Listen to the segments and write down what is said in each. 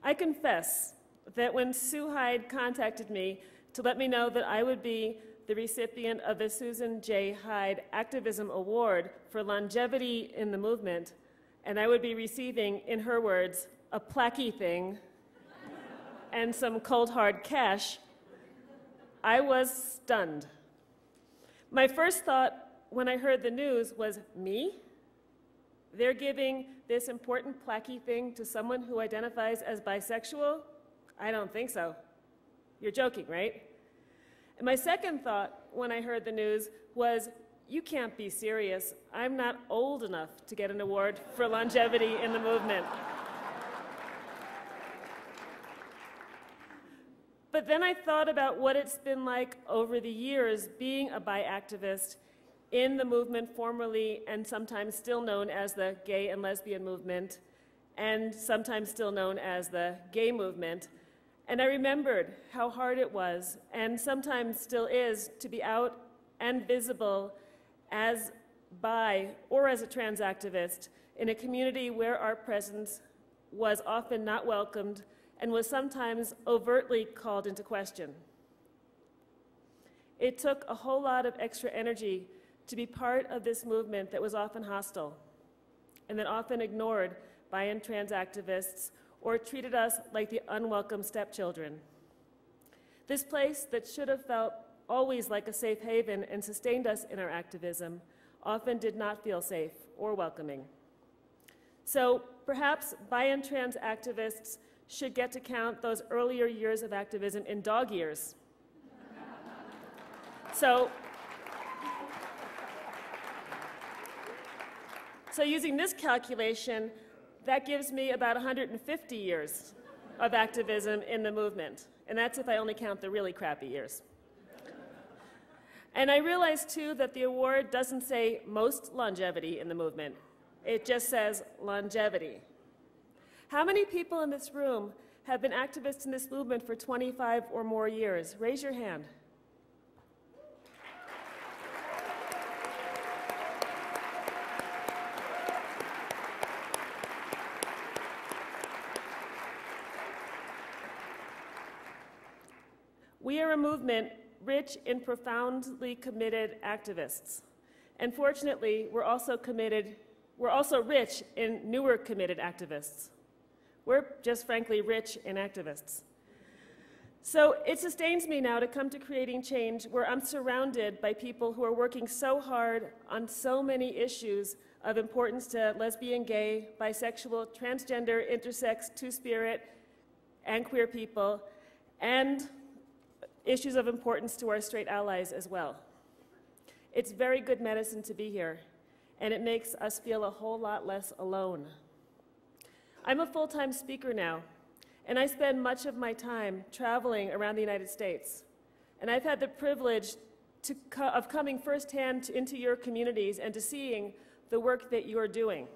I confess that when Sue Hyde contacted me to let me know that I would be the recipient of the Susan J. Hyde Activism Award for longevity in the movement, and I would be receiving, in her words, a plaquey thing and some cold hard cash, I was stunned. My first thought when I heard the news was, me? They're giving this important plaquey thing to someone who identifies as bisexual? I don't think so. You're joking, right? And my second thought when I heard the news was, you can't be serious. I'm not old enough to get an award for longevity in the movement. But then I thought about what it's been like over the years being a bi activist in the movement formerly and sometimes still known as the gay and lesbian movement, and sometimes still known as the gay movement. And I remembered how hard it was, and sometimes still is, to be out and visible as bi or as a trans activist in a community where our presence was often not welcomed and was sometimes overtly called into question. It took a whole lot of extra energy to be part of this movement that was often hostile and that often ignored bi and trans activists or treated us like the unwelcome stepchildren. This place that should have felt always like a safe haven and sustained us in our activism often did not feel safe or welcoming. So perhaps bi and trans activists should get to count those earlier years of activism in dog years. So using this calculation, that gives me about 150 years of activism in the movement. And that's if I only count the really crappy years. And I realize, too, that the award doesn't say most longevity in the movement. It just says longevity. How many people in this room have been activists in this movement for 25 or more years? Raise your hand. We are a movement rich in profoundly committed activists. And fortunately, we're also rich in newer committed activists. We're just frankly rich in activists. So it sustains me now to come to creating change where I'm surrounded by people who are working so hard on so many issues of importance to lesbian, gay, bisexual, transgender, intersex, two-spirit, and queer people, and issues of importance to our straight allies as well. It's very good medicine to be here, and it makes us feel a whole lot less alone. I'm a full-time speaker now, and I spend much of my time traveling around the United States. And I've had the privilege of coming firsthand into your communities and to seeing the work that you are doing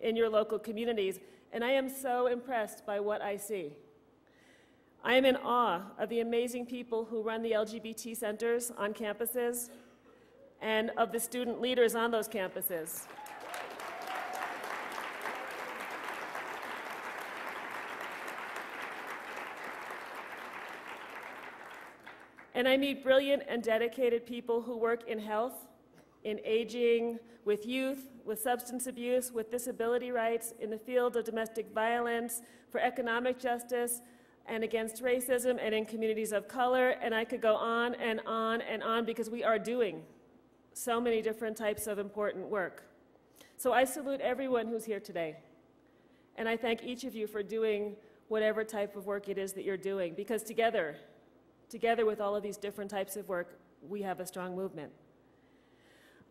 in your local communities, and I am so impressed by what I see. I am in awe of the amazing people who run the LGBT centers on campuses and of the student leaders on those campuses. And I meet brilliant and dedicated people who work in health, in aging, with youth, with substance abuse, with disability rights, in the field of domestic violence, for economic justice, and against racism, and in communities of color, and I could go on and on and on because we are doing so many different types of important work. So I salute everyone who's here today, and I thank each of you for doing whatever type of work it is that you're doing, because together with all of these different types of work, we have a strong movement.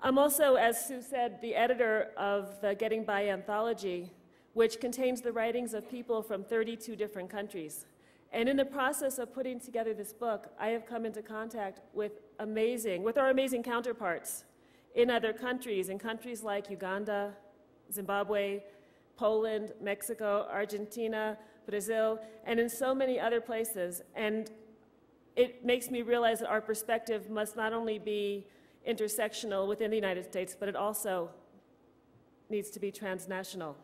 I'm also, as Sue said, the editor of the Getting Bi anthology, which contains the writings of people from 32 different countries. And in the process of putting together this book, I have come into contact with our amazing counterparts in other countries, in countries like Uganda, Zimbabwe, Poland, Mexico, Argentina, Brazil, and in so many other places. And it makes me realize that our perspective must not only be intersectional within the United States, but it also needs to be transnational.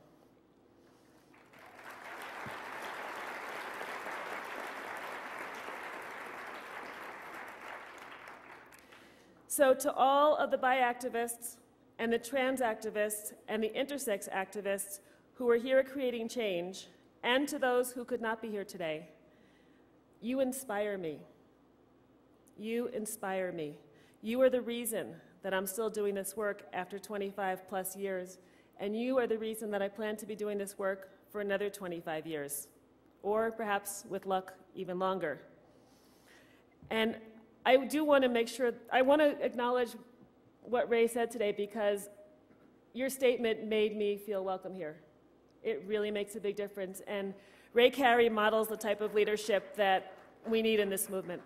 So to all of the bi activists and the trans activists and the intersex activists who are here creating change, and to those who could not be here today, you inspire me. You inspire me. You are the reason that I'm still doing this work after 25 plus years, and you are the reason that I plan to be doing this work for another 25 years, or perhaps, with luck, even longer. And I do want to make sure, I want to acknowledge what Ray said today, because your statement made me feel welcome here. It really makes a big difference, and Ray Carey models the type of leadership that we need in this movement.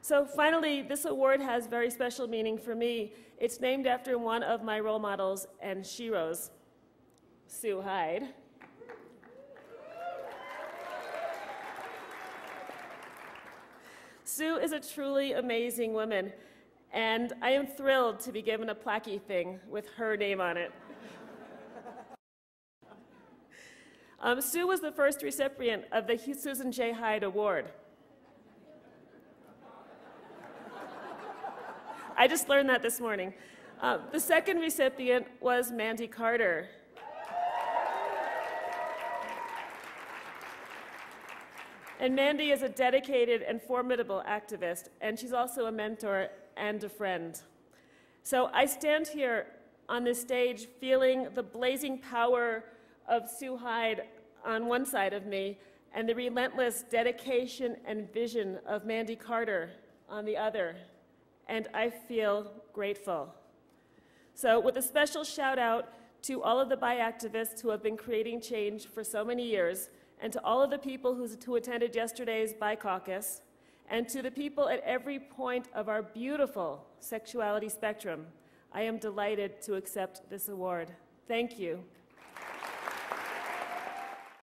So finally, this award has very special meaning for me. It's named after one of my role models and sheroes, Sue Hyde. Sue is a truly amazing woman, and I am thrilled to be given a plaquey thing with her name on it. Sue was the first recipient of the Susan J. Hyde Award. I just learned that this morning. The second recipient was Mandy Carter. And Mandy is a dedicated and formidable activist, and she's also a mentor and a friend. So I stand here on this stage feeling the blazing power of Sue Hyde on one side of me, and the relentless dedication and vision of Mandy Carter on the other. And I feel grateful. So with a special shout out to all of the bi activists who have been creating change for so many years, and to all of the people who attended yesterday's Bi Caucus, and to the people at every point of our beautiful sexuality spectrum, I am delighted to accept this award. Thank you.